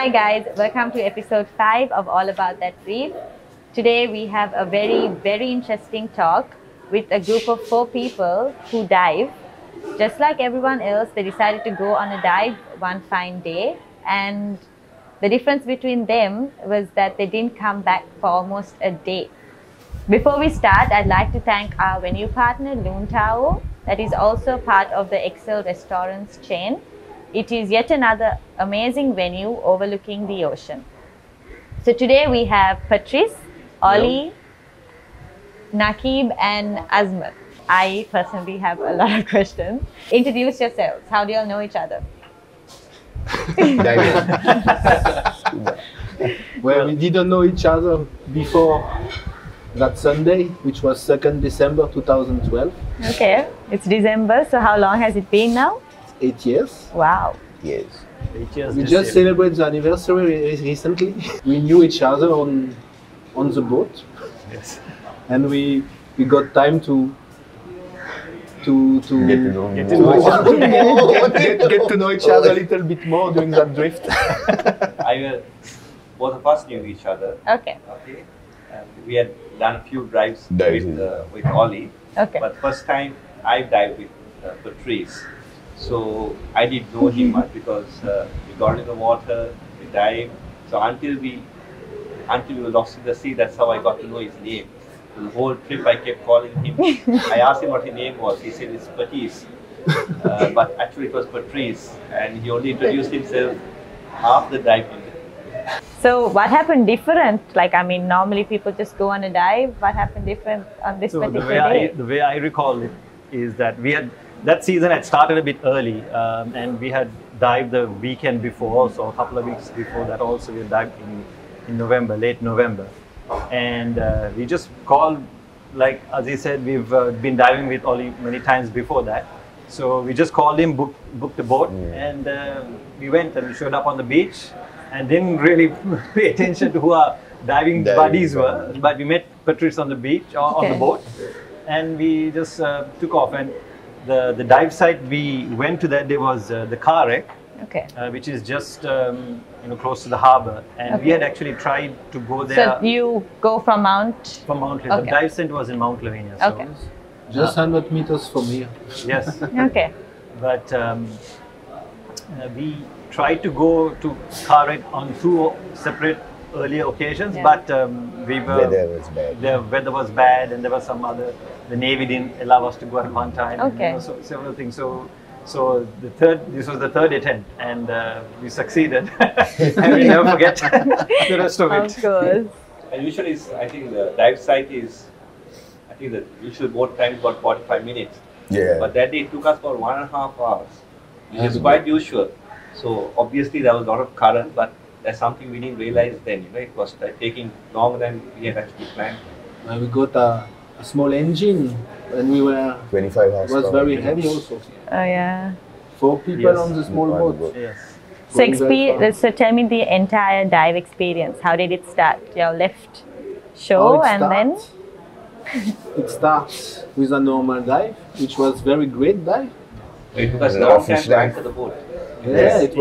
Hi guys, welcome to episode 5 of All About That Reef. Today we have a very interesting talk with a group of 4 people who dive. Just like everyone else, they decided to go on a dive one fine day, and the difference between them was that they didn't come back for almost a day. Before we start, I'd like to thank our venue partner Loontao, that is also part of the Excel Restaurants chain. It is yet another amazing venue overlooking the ocean. So today we have Patrice, Ollie, Nakib and Azmat. I personally have a lot of questions. Introduce yourselves. How do you all know each other? Well, we didn't know each other before that Sunday, which was 2nd December 2012. Okay, it's December, so how long has it been now? 8 years. Wow. Yes. 8 years. We just celebrated the anniversary recently. We knew each other on the boat. Yes. And we got time to get to know each other a little bit more during that drift. Both of us knew each other. Okay. Okay. And we had done a few drives with Ollie. Okay. But first time I dived with Patrice. So I didn't know him much because we got in the water, we dived. So until we were lost in the sea, that's how I got to know his name. The whole trip I kept calling him. I asked him what his name was. He said it's Patrice. But actually it was Patrice, and he only introduced himself half the dive. So what happened different? Like, I mean, normally people just go on a dive. What happened different on this particular day? The way I recall it is that that season had started a bit early, and we had dived the weekend before, so a couple of weeks before that also we had dived in November, late November. And we just called, like Aziz said, we've been diving with Ollie many times before that. So we just called him, booked the boat, and we went and we showed up on the beach and didn't really pay attention to who our diving buddies were. But we met Patrice on the beach, on the boat, and we just took off. And the dive site we went to that day was the car wreck, which is just close to the harbour, and we had actually tried to go there. So you go from Mount? From Mount Lavinia. The dive center was in Mount Lavinia. Okay. So, just 100 meters from here. Yes. Okay. But we tried to go to Kharek on 2 separate earlier occasions, but weather was bad. The weather was bad, and there was some other. The Navy didn't allow us to go at one time. Okay. So several things. So this was the 3rd attempt, and we succeeded. And we never forget the rest of it. Of course. And usually, I think the dive site is, I think the usual boat time is about 45 minutes. Yeah. But that day it took us for 1.5 hours, which is quite usual. So obviously there was a lot of current, but that's something we didn't realize then. It was taking longer than we had actually planned. We got a small engine, and we were 25 hours. It was very heavy also. Oh yeah. 4 people on the small boat. Yes. So tell me the entire dive experience. How did it start? You left shore then? It starts with a normal dive, which was very great dive. It took us a long time to anchor the boat. Yeah, it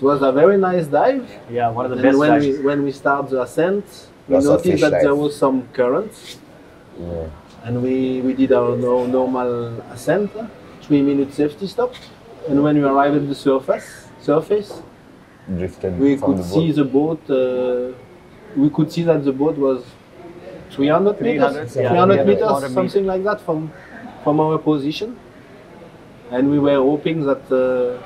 was a very nice dive. Yeah, one of the best dives. When we start the ascent, we noticed that there was some currents. Yeah. And we did our normal ascent, 3-minute safety stop. And when we arrived at the surface, Drifted we could see the boat. We could see that the boat was 300 meters, 300 meters, something like that from our position. And we were hoping that the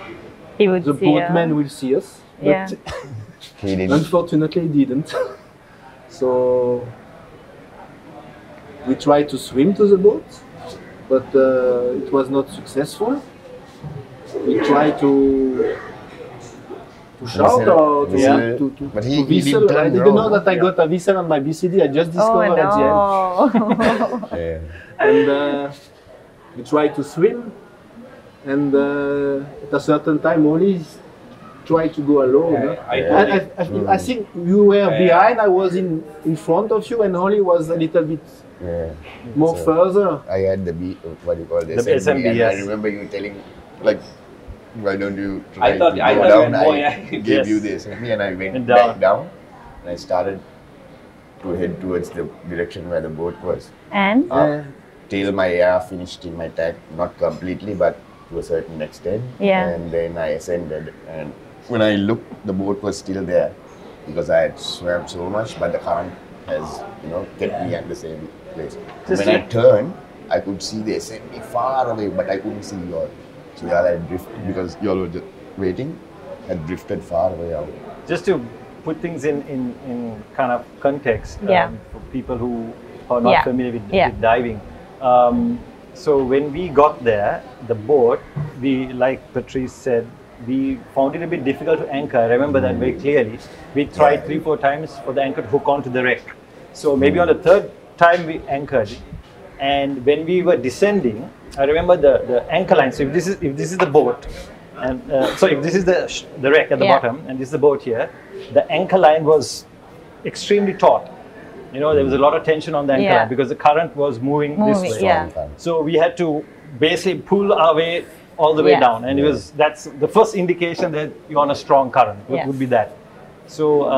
boatman will see us. But he didn't. Unfortunately, he didn't. So we tried to swim to the boat, but it was not successful. We tried to shout or to whistle. I didn't know that I got a whistle on my BCD. I just discovered at the end. And we tried to swim, and at a certain time, Ollie tried to go alone. I think you were behind. I was in front of you, and Ollie was a little bit more further. I had the what do you call this? The SMB, yes. I remember you telling, like, why don't you try I thought to I go thought down? you went I more, gave Yes. you this, and I went And back down, and I started to head towards the direction where the boat was. And Till my air finished in my tank, not completely, but to a certain extent. Yeah. And then I ascended, and when I looked, the boat was still there because I had swam so much, but the current has, kept me at the same place. Just When I turned, I could see the assembly far away, but I couldn't see y'all. So y'all had drifted because y'all were just waiting, had drifted far away out. Just to put things in kind of context for people who are not familiar with diving. So when we got there, the boat, like Patrice said, we found it a bit difficult to anchor. I remember that very clearly. We tried 3-4 times for the anchor to hook onto the wreck. So maybe on the third time we anchored, and when we were descending, I remember the anchor line. So if this is the boat, and so if this is the wreck at the bottom, and this is the boat here, the anchor line was extremely taut. There was a lot of tension on the anchor line because the current was moving this way. Yeah. So we had to basically pull our way all the way down, and that's the first indication that you're on a strong current. Would be that. So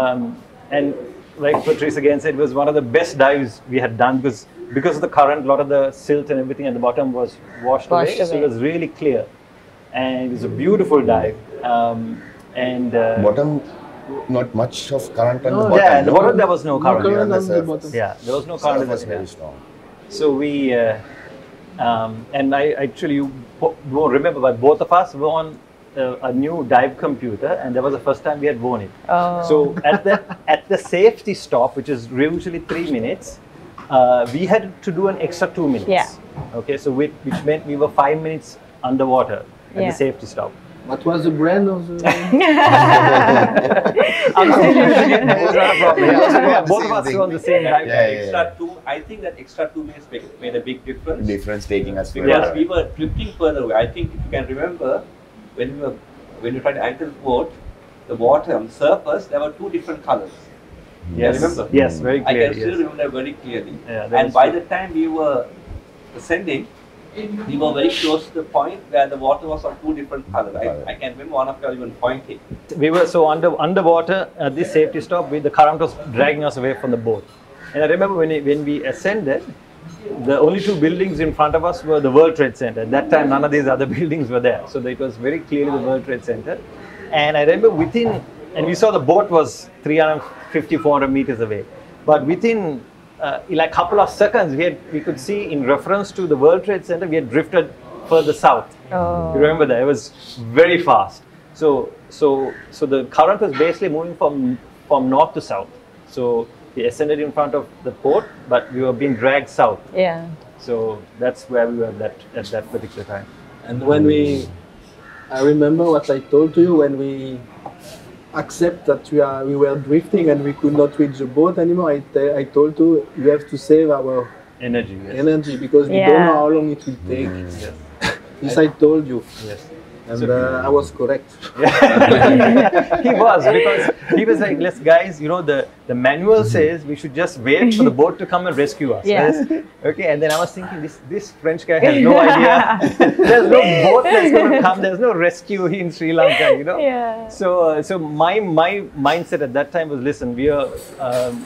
and like Patrice again said, it was one of the best dives we had done because of the current. A lot of the silt and everything at the bottom was washed away, so it was really clear, and it was a beautiful dive. Bottom, not much of current on the bottom. Yeah, the bottom there was no current. current on the bottom. Yeah, there was no current. It was very strong. So we, and I actually, you won't remember, but both of us were on a new dive computer, and that was the first time we had worn it. Oh. So at the safety stop, which is usually 3 minutes, we had to do an extra 2 minutes. Yeah. Okay, so which meant we were 5 minutes underwater at the safety stop. What was the brand of the? Both of us were on the same dive. I think that extra 2 minutes made a big difference. Difference taking us further. Because we were drifting further away. I think if you can remember, when we tried to anchor the boat, the water on the surface, there were 2 different colors. Yes. Remember? Yes, very clearly. I can still remember very clearly. Yeah, and by the time we were ascending, we were very close to the point where the water was of 2 different colors. I can remember one of you even pointing. We were so underwater at this safety stop. The current was dragging us away from the boat. And I remember when we ascended, the only 2 buildings in front of us were the World Trade Center. At that time, none of these other buildings were there. So it was very clearly the World Trade Center. And I remember and we saw the boat was 350, 400 meters away. But within like a couple of seconds, we could see in reference to the World Trade Center, we had drifted further south. Oh. You remember that? It was very fast. So the current was basically moving from north to south. So we ascended in front of the port, but we were being dragged south. Yeah. So that's where we were at that particular time. And when I remember what I told to you when we accept that we were drifting and we could not reach the boat anymore. I told you have to save our energy because we don't know how long it will take. Yes. This I told you. Yes. And I was correct. He was, because he was like, "Let's guys, the manual says we should just wait for the boat to come and rescue us." Yeah. Okay, and then I was thinking, this French guy has no idea. There's no boat that's going to come. There's no rescue in Sri Lanka, Yeah. So my mindset at that time was, listen, we are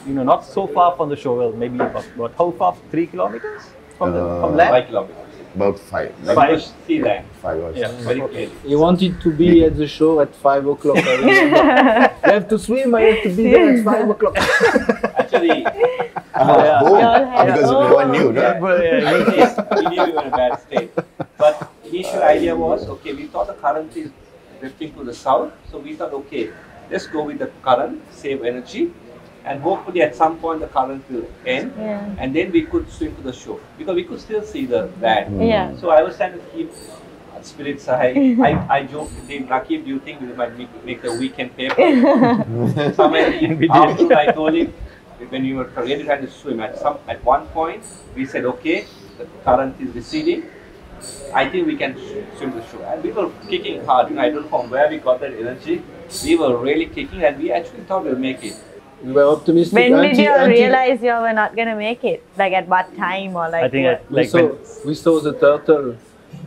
not so far from the shore. Well, maybe about how far? 3 kilometers from land. 5 kilometers. About 5. Like sea land. 5 or so. Yeah. Very clearly. He wanted to be at the shore at 5 o'clock. I have to swim, I have to be there at 5 o'clock. Actually, Because no one knew, no? he knew we were in a bad state. But the initial idea was, okay, we thought the current is drifting to the south, so we thought, okay, let's go with the current, save energy, and hopefully at some point the current will end, and then we could swim to the shore, because we could still see the land. Yeah. So I was trying to keep spirits high. I joked with him, Rakib, do you think we might make the weekend paper? Somewhere after I told him, when we were really trying to swim, at one point we said, okay, the current is receding, I think we can swim to the shore. And we were kicking hard. I don't know from where we got that energy. We were really kicking, and we actually thought we'll make it. We were optimistic. When did you realize you were not going to make it? Like at what time or like? I think what? We saw the turtle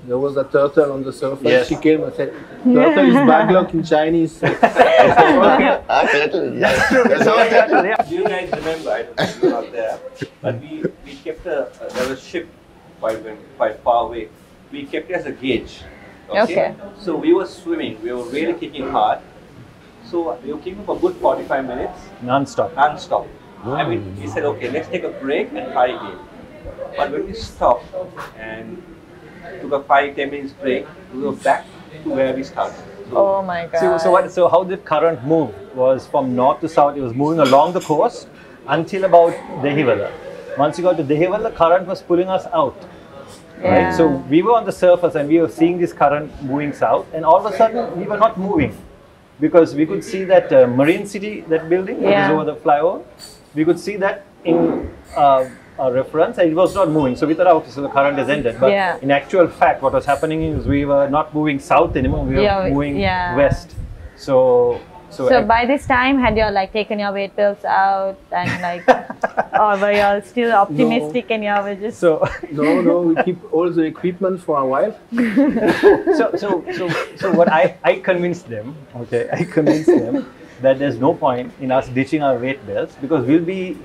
There was a turtle on the surface. Yes. She came and said, "Turtle is baglock in Chinese." Turtle, yeah. That's all turtle. Do you guys remember? I don't know if you were not there, but we kept there was a ship quite far away. We kept it as a gauge. Okay. So we were swimming. We were really kicking hard. So we were kicking for a good 45 minutes. Non-stop. Non-stop. I mean, we said, okay, let's take a break and try again. But when we stopped and took a 5-10 minutes break, we were back to where we started. Oh my God. So how the current moved was from north to south. It was moving along the coast until about Dehiwala. Once you got to Dehiwala, the current was pulling us out. Yeah. Right? So we were on the surface and we were seeing this current moving south, and all of a sudden we were not moving because we could see that Marine City, that building that is over the flyover. We could see that in a reference, and it was not moving. So we thought, okay, so the current has ended. But in actual fact, what was happening is we were not moving south anymore. We were moving west. So by this time, had you all like taken your weight belts out and like, or were you all still optimistic and you all were just? No, we keep all the equipment for a while. So what I convinced them, that there's no point in us ditching our weight belts because we'll be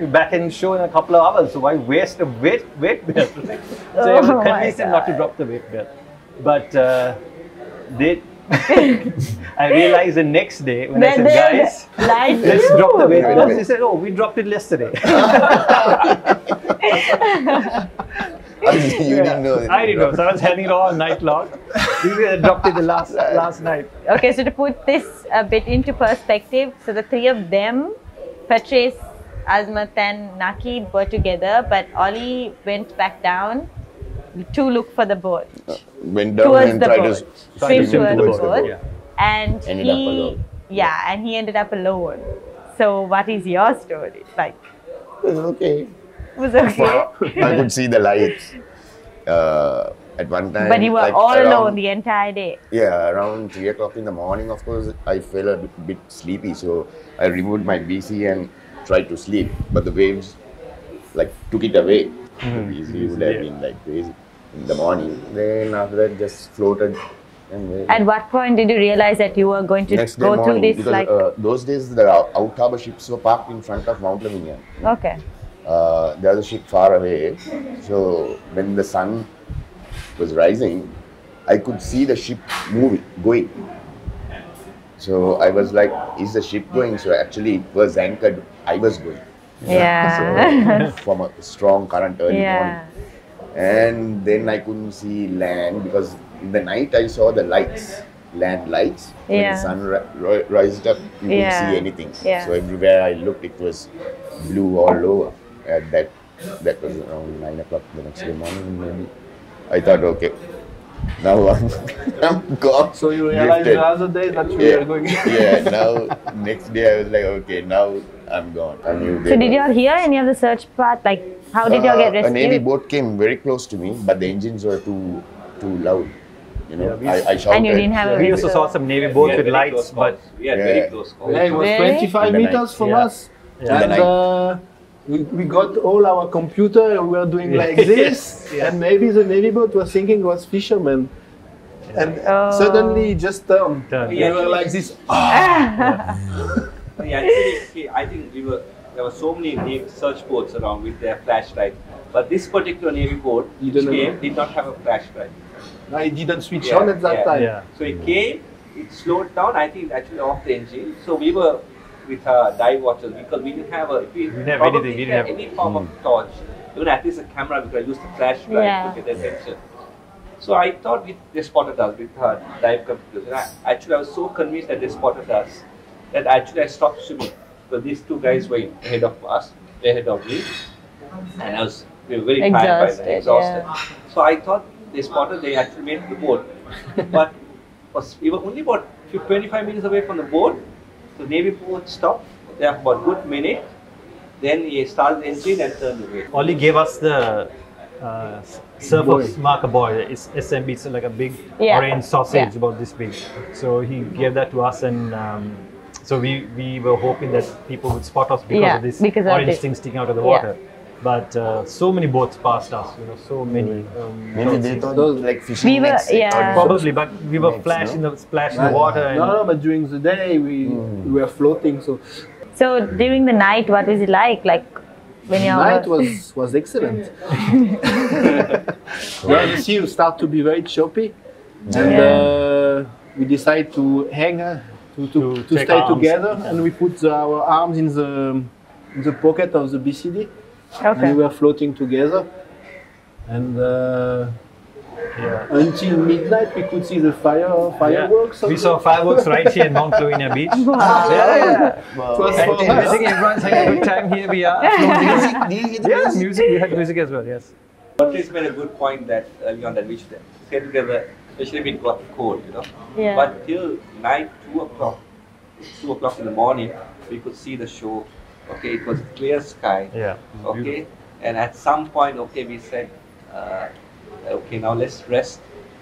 back in show in a couple of hours. So why waste a weight belt? So I convinced them not to drop the weight belt. But they. I realized the next day when I said, guys, let's drop the weight belt. They said, oh, we dropped it yesterday. You didn't know. I didn't know. So I was hanging it all night long. We dropped it the last night. Okay, so to put this a bit into perspective, so the three of them, Patrice, Azmat and Naki were together, but Ollie went back down to look for the boat. Went down towards and the tried boat. to Swim towards the towards boat. Yeah. And Ended up alone. and he ended up alone. So what is your story? Like, It was okay. it was okay? I could see the lights at one time. But you were like all around- alone the entire day. Yeah, around 3 o'clock in the morning, of course, I felt a bit sleepy. So I removed my BC and tried to sleep. But the waves like took it away. The BC would have been like crazy in the morning. Then after that, just floated. And At what point did you realize that you were going to next day go through morning, this? because Like, those days the out harbour ships were parked in front of Mount Lavinia. okay. There was a ship far away, so when the sun was rising, I could see the ship moving, going. So I was like, is the ship going? So actually it was anchored, I was going. Yeah. So from a strong current early morning. And then I couldn't see land because in the night I saw the lights, land lights. When the sun rised up, you couldn't see anything. Yeah. So everywhere I looked, it was blue all over. That was around 9 o'clock the next day morning. Maybe. I thought, okay, now I'm gone. So you realized Drifted. the other day that we are going. Yeah, now next day I was like, okay, now I'm gone. I knew So did you all hear any of the search part? Like, how did you all get a rescued? Navy boat came very close to me, but the engines were too loud. You know, I shouted. And you didn't have a We also saw some Navy boats with lights, but we had very close calls. Yeah, it was Really? 25 In the meters night. from Yeah. us. Yeah. In the And we got all our computer and we were doing like this. And maybe the Navy boat was thinking it was fishermen. And suddenly it just turned. Turned. We were like this. Actually, I think there were so many Navy search boats around with their flashlights. But this particular Navy boat which came did not have a flashlight. I didn't switch on at that time. yeah. So it came, it slowed down, I think actually off the engine. So we were with our dive watchers because we didn't have didn't have anything, we didn't have- any form of torch. Even at least a camera, we could use the flashlight to get their attention. So I thought they spotted us with our dive computers. And I was so convinced that they spotted us that actually I stopped swimming. So these two guys were ahead of us, ahead of me. And we were very tired by then, exhausted. So I thought they spotted, they actually made the boat. But we were only about 25 minutes away from the boat. The Navy boat stopped there for about a good minute. Then he started the engine and turned away. Ollie gave us the surface marker buoy. It's SMB, it's like a big orange sausage about this big. So he gave that to us, and so we were hoping that people would spot us because of this orange thing sticking out of the water. But so many boats passed us, you know, so many. Maybe they thought like fishing We were- nets. yeah. Probably, but we were Nets, splash no? in the water. And No, but during the day we were floating. So So during the night, what was it like? Like when you're night was excellent. Well, the sea start to be very choppy, and we decide to hang to take stay arms. together, and we put our arms in the pocket of the BCD, and we okay. were floating together. And until midnight, we could see the fireworks. We saw fireworks right here in Mount Lovina Beach. Yeah. It was And for I us. think everyone's having a good time here. We are. Yes, music. We had music as well. Yes. Patrice made a good point that early on that we should stay together, especially when it got cold, you know. Yeah. But till night, 2 o'clock in the morning, we could see the show. Okay, it was clear sky. Yeah. Okay, and at some point, okay, we said, okay, now let's rest.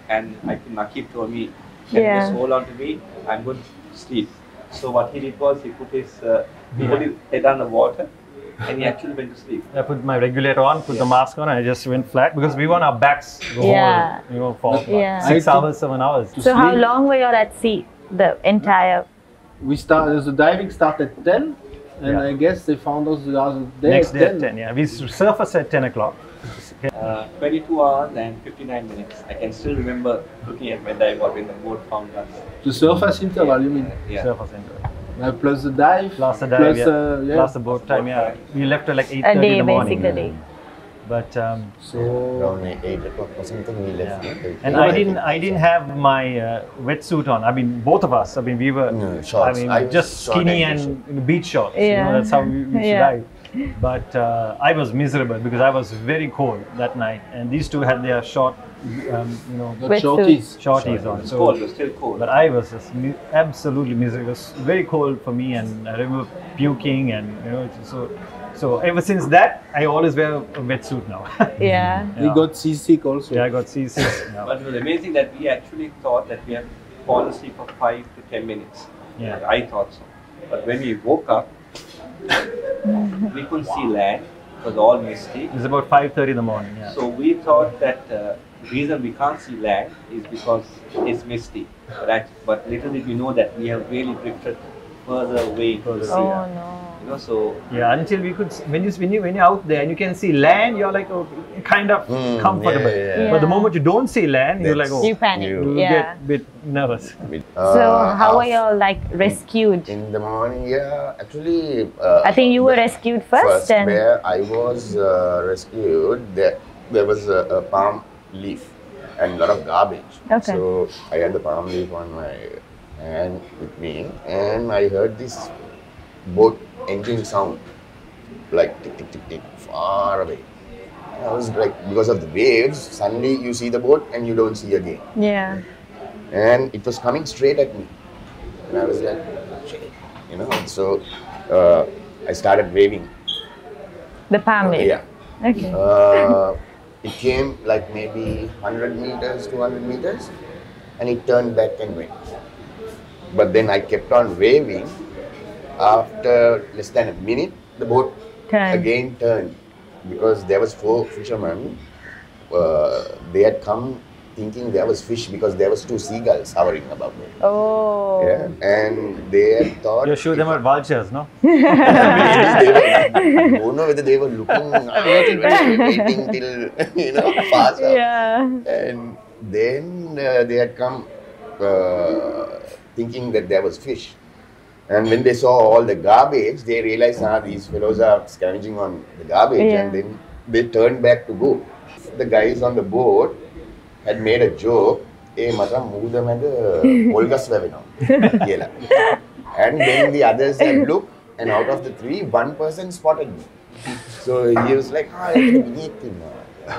And I think Nakib told me, can you Yeah. just hold on to me? I'm going to sleep. So what he did was he put his he put his head on the water, and he actually went to sleep. I put my regulator on, put the mask on, and I just went flat because we were on our backs the Yeah. whole, you know, for Yeah. 6 I hours, 7 hours. So how sleep. long were you at sea? The entire. The diving started at 10, and Yeah. I guess they found us the other day Next at day 10. at 10, yeah. We surfaced at 10 o'clock. 22 hours and 59 minutes. I can still remember looking at my dive board when the boat found us. The surface interval, you mean? Yeah. Surface into Plus the dive. Plus the dive, plus, yeah. Plus the boat time, yeah. We left at like 8:30 A in day, the morning. basically. But So Around 8 o'clock or something we left. yeah. no? And I didn't have my wetsuit on. I mean, both of us. I mean, we were. No, shorts. I mean, I was just short skinny and and you know, beach shorts. You Yeah. know, that's how we used to Yeah. dive. But I was miserable because I was very cold that night, and these two had their short, you know, the Wetsuit. shorties. shorties on. It was cold, it was still cold. But I was just absolutely miserable. It was very cold for me, and I remember puking, and you know, so ever since that, I always wear a wetsuit now. Yeah. We got seasick also. Yeah, I got seasick. now. But it was amazing that we actually thought that we had fallen asleep for 5 to 10 minutes. Yeah. I thought so. But when we woke up, we couldn't see land. It was all misty. It's about 5:30 in the morning. Yeah. So we thought that the reason we can't see land is because it's misty. But little did we know that we have really drifted further away to the sea. Oh no. You know, so Yeah, until we could, when you're out there and you can see land, you're like kind of comfortable. yeah, yeah. But the moment you don't see land, you're like, You panic. you Yeah. get a bit nervous. So how were you all like rescued? In the morning, yeah, actually. I think you were rescued first, and where I was rescued, there was a palm leaf and a lot of garbage. Okay. So I had the palm leaf on my hand with me, and I heard this boat engine sound, like tick tick tick tick, far away. And I was like, because of the waves, suddenly you see the boat and you don't see again. yeah. And it was coming straight at me, and I was like, shit, you know. So I started waving. The palm leaf. Yeah. Okay. It came like maybe 100 meters, 200 meters, and it turned back and went. But then I kept on waving. After less than a minute, the boat Turn. again turned, because there was 4 fishermen. They had come thinking there was fish because there was 2 seagulls hovering above them. Oh. Yeah, and they had thought. You show them are vultures, no? Maybe they were, I don't know whether they were looking, waiting till, you know, pass up. Yeah. And then they had come thinking that there was fish. And when they saw all the garbage, they realized, these fellows are scavenging on the garbage, Yeah. and then they turned back to go. The guys on the boat had made a joke, මට මූද මැද පොල්ගස් වැවෙනවා කියලා. And then the others had looked, and out of the 3, 1 person spotted me. So he was like, it's beneath him.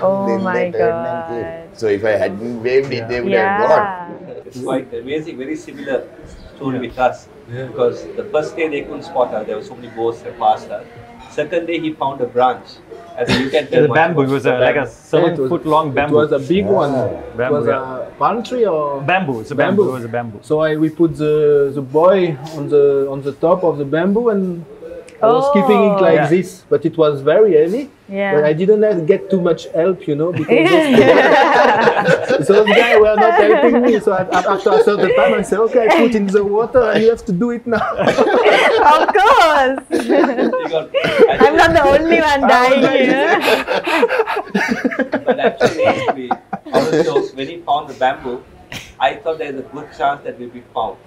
Oh Then my they turned and came. God. So if I hadn't waved it, they would have gone. Yeah. it's quite amazing, very similar story with us. Because the first day they couldn't spot us, there were so many boats that passed us. Second day he found a branch. I think you can tell The much bamboo, about it was the like a bamboo. 7-foot long bamboo. It was a big one. Bamboo, it was a palm tree or Bamboo, it's a bamboo. It was a bamboo. So we put the boy on the top of the bamboo, and I was keeping it like Yeah. this, but it was very heavy. Yeah. But I didn't get too much help, you know, because those guys were not helping me. So after a certain time, I said, okay, I put in the water and you have to do it now. Of course. I'm not the only one dying here. But actually, also, when he found the bamboo, I thought there's a good chance that will be found.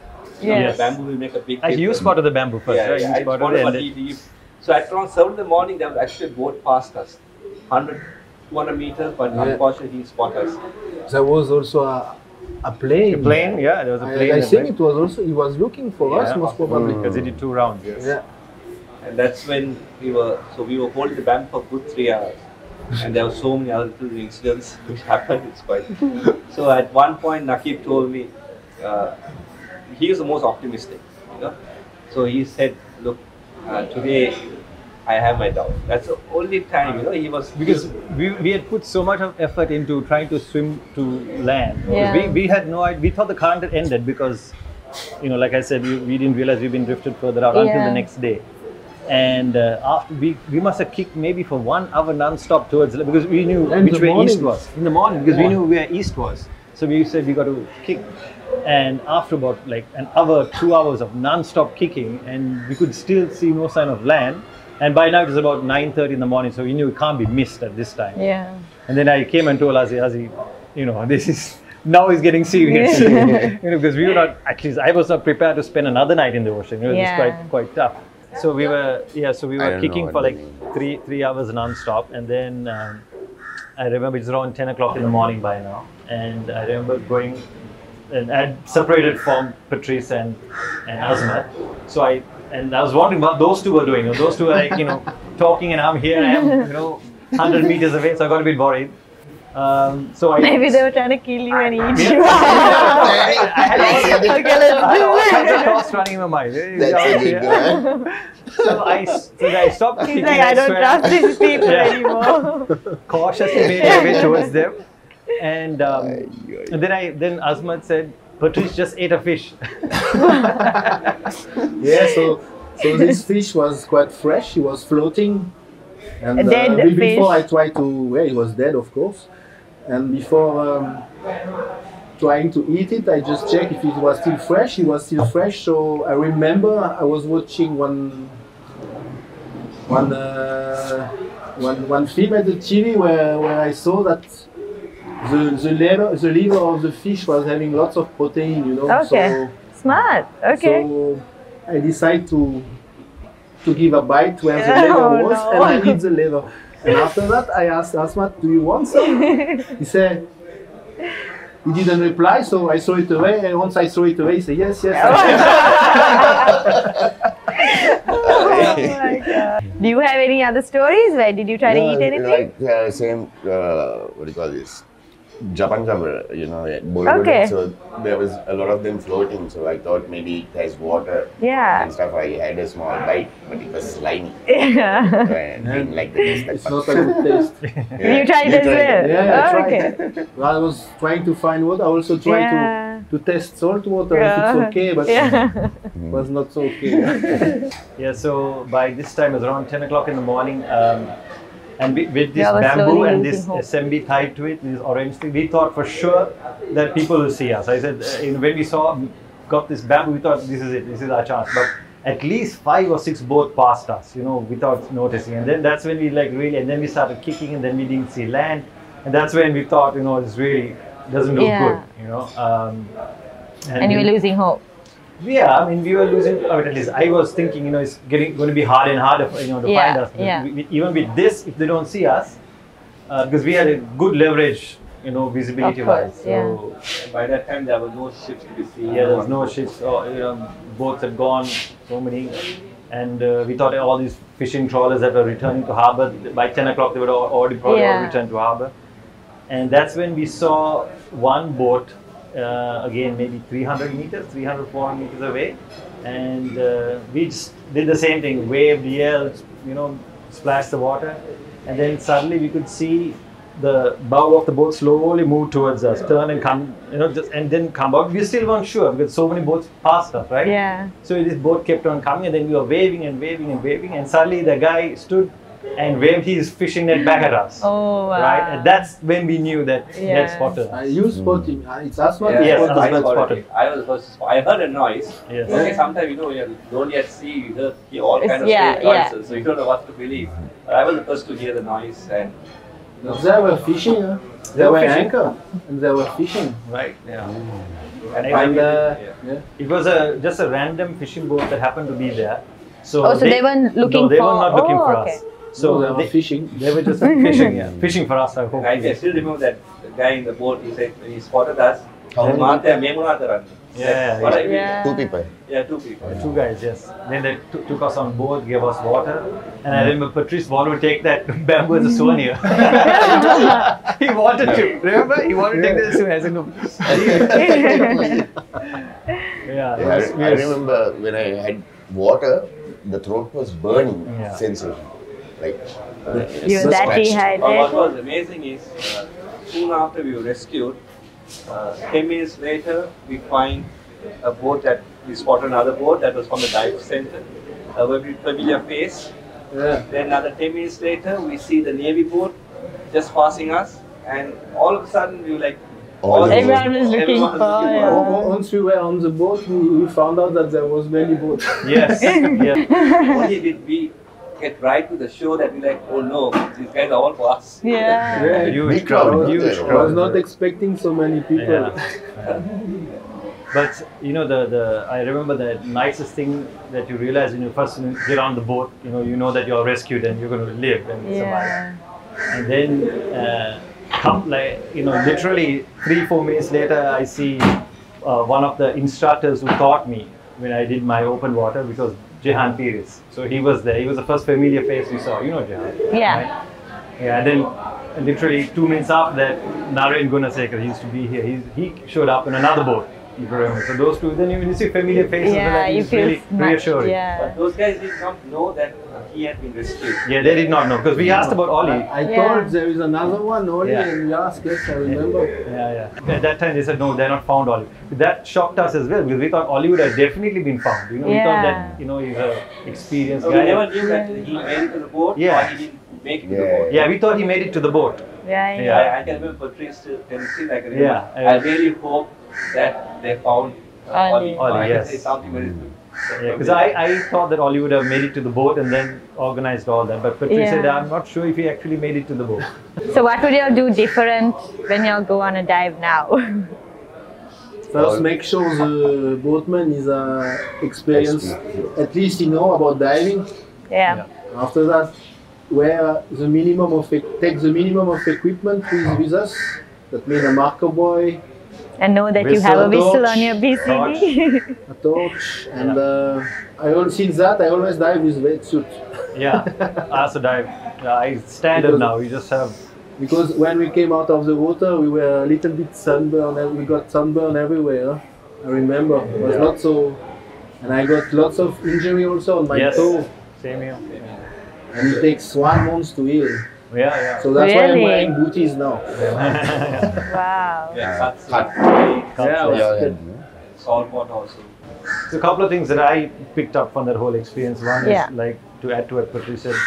You know, Yes. the bamboo will make a big You difference. spotted the bamboo first, Yeah, right? yeah. You I spotted spotted it what and he So at around 7 in the morning, there was actually a boat past us, 100, 200 meters, but unfortunately he spotted us. There was also a plane. the plane, yeah, there was a plane. I that think went- it was also, he was looking for us, Yeah. most probably. because he did 2 rounds, yes. Yeah. And that's when we were holding the bamboo for good 3 hours. And there were so many other little incidents which happened. It's quite. So at one point, Nakib told me, he is the most optimistic, you know. So he said, look, today I have my doubt. That's the only time, you know, he was. Because we had put so much of effort into trying to swim to land. Because Yeah. we had no idea. We thought the current had ended because, you know, like I said, we didn't realize we've been drifted further out until Yeah. the next day. And after we must have kicked maybe for 1 hour non-stop towards, because we knew And which the way morning. east was. In the morning, because we knew where east was. So we said we got to kick. And after about like an hour, 2 hours of non-stop kicking, and we could still see no sign of land. And by now it was about 9:30 in the morning, so we knew it can't be missed at this time. Yeah. And then I came and told Azzy, you know, this is now it's getting serious. You know, because we were not, at least I was not prepared to spend another night in the ocean. It was Yeah. quite tough. So we were, so we I were don't kicking know for what like they mean. three hours non-stop, and then I remember it's around 10 o'clock in the morning by now, and I remember going, and I had separated from Patrice and Azmat. So I was wondering what those two were doing. Those two were like, you know, talking, and I'm here, I am, you know, 100 meters away, so I got a bit worried. So I Maybe they were trying to kill you and eat you. I had all, Okay, let's I had do all kinds of it. thoughts running in my mind. That's a good one. So I stopped He's kicking. like, I don't swam, trust these people Yeah. anymore. cautiously made my way towards them, and then Azmat said, "Patrice just ate a fish." Yeah, so this fish was quite fresh. He was floating, and A dead before fish. I tried to, he was dead, of course. And before trying to eat it, I just checked if it was still fresh. He was still fresh. So I remember I was watching one film at the TV where I saw that the liver of the fish was having lots of protein, you know. Okay. Smart. Okay. So I decided to give a bite where the Oh, liver was, no. and I eat the liver. And after that, I asked Asmat, "Do you want some?" He said. He didn't reply, so I threw it away. And once I threw it away, he said, "Yes, yes." Oh my God. Do you have any other stories? Where did you try to eat anything? Like same, what do you call this? Japan jumper, you know, Okay. so there was a lot of them floating, so I thought maybe it has water Yeah. and stuff. I had a small bite, but it was slimy. Yeah. So I didn't like the taste that It's much. not a good taste. You tried it as well? Yeah, I Oh, tried. okay. I was trying to find water. I also tried Yeah. to test salt water if Yeah. it's okay, but Yeah. it was not so okay. Yeah, so by this time it was around 10 o'clock in the morning, and with this Yeah, I was bamboo slowly and losing this hope. SMB tied to it, this orange thing, we thought for sure that people will see us. I said, when we got this bamboo, we thought this is it, this is our chance. But at least 5 or 6 boats passed us, you know, without noticing. And then that's when we and then we started kicking, and then we didn't see land. And that's when we thought, you know, this really doesn't look Yeah. good, you know. And you were losing hope. Yeah, I mean, we were losing. I mean, at least I was thinking, you know, it's going to be harder and harder, to Yeah, find us. yeah. Even with this, if they don't see us, because we had a good leverage, you know, visibility Of course, wise. So By that time, there were no ships to be seen. yeah, there was no ships. Or, you know, boats had gone, so many, and we thought all these fishing trawlers that were returning to harbour by 10 o'clock, they would already probably all Yeah. return to harbour, and that's when we saw one boat. Again, maybe 300 meters, 300, 400 meters away. And we just did the same thing, waved, yelled, you know, splashed the water. And then suddenly we could see the bow of the boat slowly moved towards us, turn and come, and then come out. We still weren't sure because so many boats passed us, right? Yeah. So this boat kept on coming, and then we were waving and waving and waving, and suddenly the guy stood and waved his fishing net back at us. Oh, wow. Right? And that's when we knew that he had spotted us. You spot him. It's us what Yes, spot I him. spotted. I was the first to spot. I heard a noise. Yes. Okay, sometimes you don't yet see, you hear all kinds of Yeah, strange noises, so you don't know what to believe. But I was the first to hear the noise, and They were fishing. Huh? They were anchor and they were fishing. Right? Yeah. and And, finally, Yeah. It was just a random fishing boat that happened to be there. So, Oh, so they weren't looking no, they for- were not looking oh, for okay. us. So they were fishing. They were just fishing, yeah. Fishing for us, I hope. I still remember that the guy in the boat. He said when he spotted us, How many? Yeah, What I mean? Yeah. 2 people. Yeah, 2 people. 2 guys, yes. Then they took us on board, gave us water, and I remember Patrice wanted to take that bamboo as a souvenir. He wanted to, remember? He wanted to take that as a souvenir. I said, no. Yeah, it was- I remember when I had water, the throat was burning Yeah. sensation. Like, You're so that scratched. What dehydrated. was amazing is, soon after we were rescued, 10 minutes later, we find a boat that we spotted another boat that was from the dive center, a very familiar face. Yeah. Then another 10 minutes later, we see the Navy boat just passing us, and all of a sudden we were like, All Everyone was looking everyone was for, looking yeah. Once we were on the boat, we found out that there was many boats. Yes, yeah. Only did we get right to the show that we like, oh no, these guys are all for us. Yeah. Huge Big crowd, crowd, huge yeah. I was crowd. not expecting so many people. Yeah. But I remember the nicest thing that you realize when you first get on the boat, you know that you're rescued and you're going to live and survive. Yeah. And then literally 3-4 minutes later, I see one of the instructors who taught me when I did my open water, because Jehan Pires. So he was there. He was the first familiar face we saw. You know Jehan? Yeah. Right? Yeah. And then literally 2 minutes after that, Naren Gunasekar, he used to be here. He showed up in another boat. You remember. So those two, then when you see familiar faces, Yeah, that you is feel really much, reassuring. yeah. But those guys did not know that he had been rescued. Yeah, they did not know because we asked about Ollie. I Yeah. thought there is another one only, Yeah. and we asked, yes, I remember. Yeah. At that time, they said no, they're not found Ollie. That shocked us as well because we thought Ollie would have definitely been found. We thought that he's an experienced So guy. we never knew that he made it to the boat Yeah. or he didn't make it to the Yeah. boat. Yeah, we thought he made it to the boat. Right. Yeah. I can remember Patrice still can still I can remember. Yeah. I really hope that they found Ollie. Ollie, I yes. can say something very good. Yeah, because I thought that Ollie would have made it to the boat and then organized all that. But Patrice said, Yeah. I'm not sure if he actually made it to the boat. So what would you all do different when you all go on a dive now? First, make sure the boatman is experienced, at least he know about diving. Yeah. After that, take the minimum of equipment with us. That means a marker buoy, And know that you have a Whistle, whistle on your BCD. a torch, and since that I always dive with wetsuit. Yeah, I also dive. It's standard now. We just have. Because when we came out of the water, we were a little bit sunburned, and we got sunburn everywhere. I remember it was not so, and I got lots of injury also on my Yes. toe, Same here. and it takes 1 month to heal. Yeah. So that's why I'm Really? wearing booties now. Wow. Yeah, cuts, Cut. Yeah, Yeah. salt water also. So a couple of things that I picked up from that whole experience. One Yeah. is like to add to what Patrice said,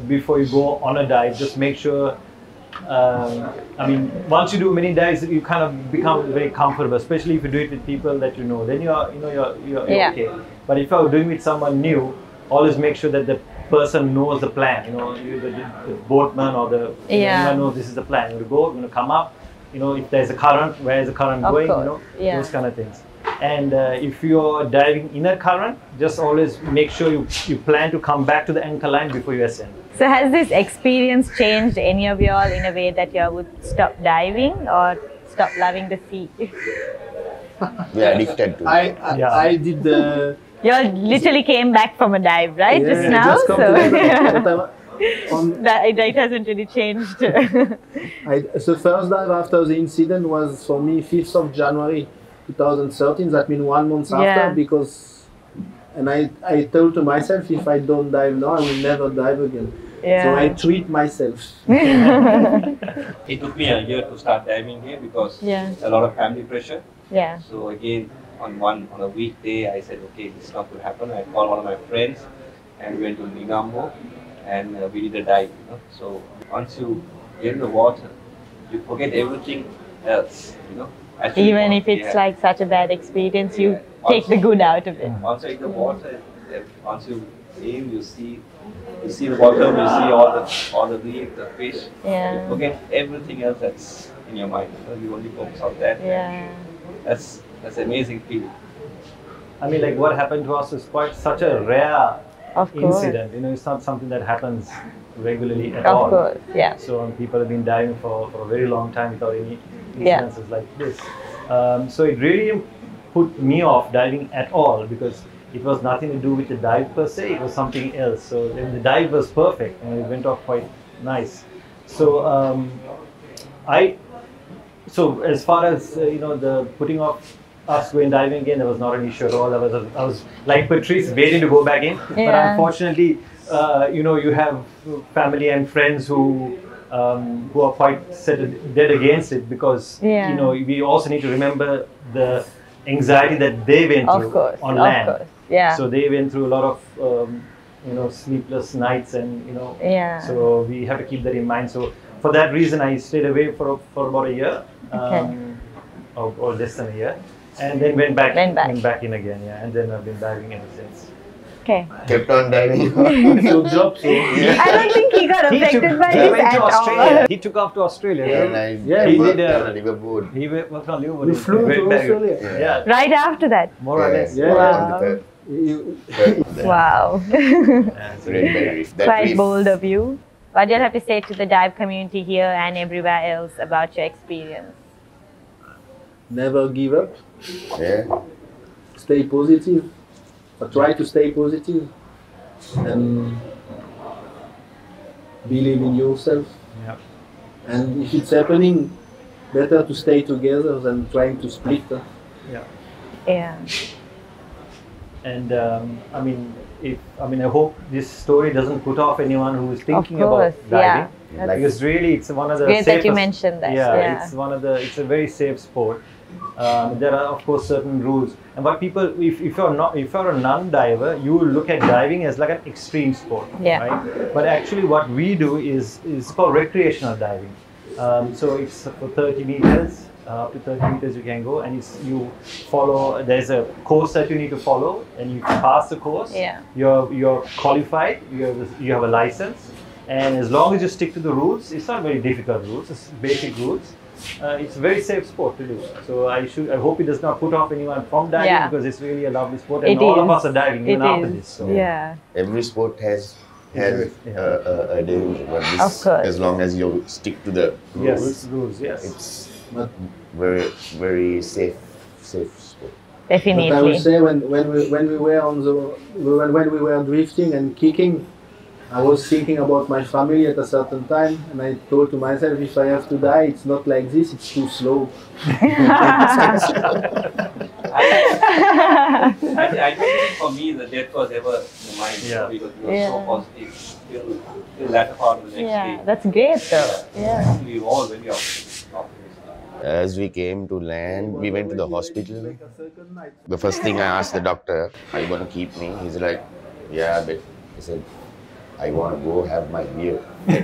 before you go on a dive, just make sure. Once you do many dives, you kind of become very comfortable, especially if you do it with people that you know. Then you're Yeah. okay. But if you're doing with someone new, always make sure that the person knows the plan. The boatman or the anyone knows this is the plan. You're going to go, you're going to come up. If there's a current, where is the current Of going? course, yeah. Those kind of things. And if you're diving in a current, just always make sure you plan to come back to the anchor line before you ascend. So has this experience changed any of you all in a way that you all would stop diving or stop loving the sea? We are addicted to it. I did the. You all literally came back from a dive, right? Yeah, Just now? just come So together. But that hasn't really changed. the first dive after the incident was for me 5th of January 2013. That means 1 month Yeah. after, because, and I told to myself, if I don't dive now, I will never dive again. Yeah. So I treat myself. It took me a year to start diving here because a lot of family pressure. Yeah. So again, on a weekday, I said, okay, this is not going to happen. I called one of my friends and we went to Nigambo and we did a dive. So once you get in the water, you forget everything else. Actually, Even if it's like such a bad experience, you take the good out of it. Once you're in the water, once you aim, you see the bottom, you see all the reef, the fish. Yeah. You forget everything else that's in your mind. You only focus on that. Yeah. That's amazing feeling. I mean, like what happened to us is quite such a rare incident. It's not something that happens regularly at all. Of course, yeah. So people have been diving for a very long time without any incidences like this. So it really put me off diving at all because it was nothing to do with the dive per se. It was something else. So the dive was perfect and it went off quite nice. So so as far as the putting off us going diving again, there was not an issue at all. I was like Patrice waiting to go back in, but unfortunately, you have family and friends who are quite dead against it because we also need to remember the anxiety that they went through on land. Of course. Yeah. So they went through a lot of sleepless nights and so we have to keep that in mind. So for that reason, I stayed away for about a year, or less than a year. And then went back in again, and then I've been diving ever since. Okay. Kept on diving. I don't think he got affected by this at all. He took off to Australia. He worked on Liverpool. He worked on Liverpool. You flew to Australia? Yeah. Right after that? More or less. Wow. Wow. Quite bold of you. What do you have to say to the dive community here and everywhere else about your experience? Never give up. Yeah. Stay positive. Or try to stay positive. And believe in yourself. Yeah. And if it's happening, better to stay together than trying to split. Yeah. And I hope this story doesn't put off anyone who is thinking about diving. Yeah. Because really, it's one of the great safest. That you mentioned that. Yeah, it's a very safe sport. There are of course certain rules, and what people, if you're a non-diver, you will look at diving as like an extreme sport, right? But actually, what we do is called recreational diving. So it's for 30 meters. Up to 30 meters you can go, and you follow. There's a course that you need to follow, and you pass the course. You're qualified. You have a license, and as long as you stick to the rules, it's not very difficult rules. It's basic rules. It's a very safe sport to do. So I hope it does not put off anyone from diving because it's really a lovely sport, and all of us are diving even after this. So. Yeah. Every sport has a danger, but this, as long as you stick to the rules, it's very, very safe sport. Definitely. But I would say when we were drifting and kicking, I was thinking about my family at a certain time, and I told to myself, if I have to die, it's not like this, it's too slow. I don't think for me the death was ever in the mind because it was so positive till latter part of the next day. That's great though. Yeah. We were all very optimistic. As we came to land, we went to the hospital. The first thing I asked the doctor, are you going to keep me? He's like, yeah, but he said, I want to go have my beer. Then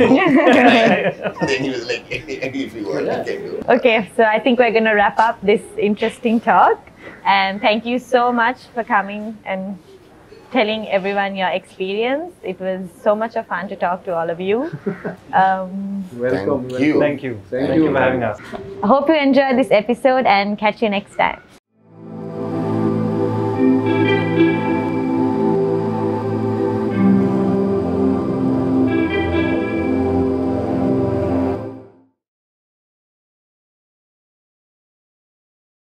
he was like, if you want, you can go. Okay, so I think we're going to wrap up this interesting talk. And thank you so much for coming and telling everyone your experience. It was so much of fun to talk to all of you. Welcome. Thank you. Thank you for having us. I hope you enjoyed this episode and catch you next time.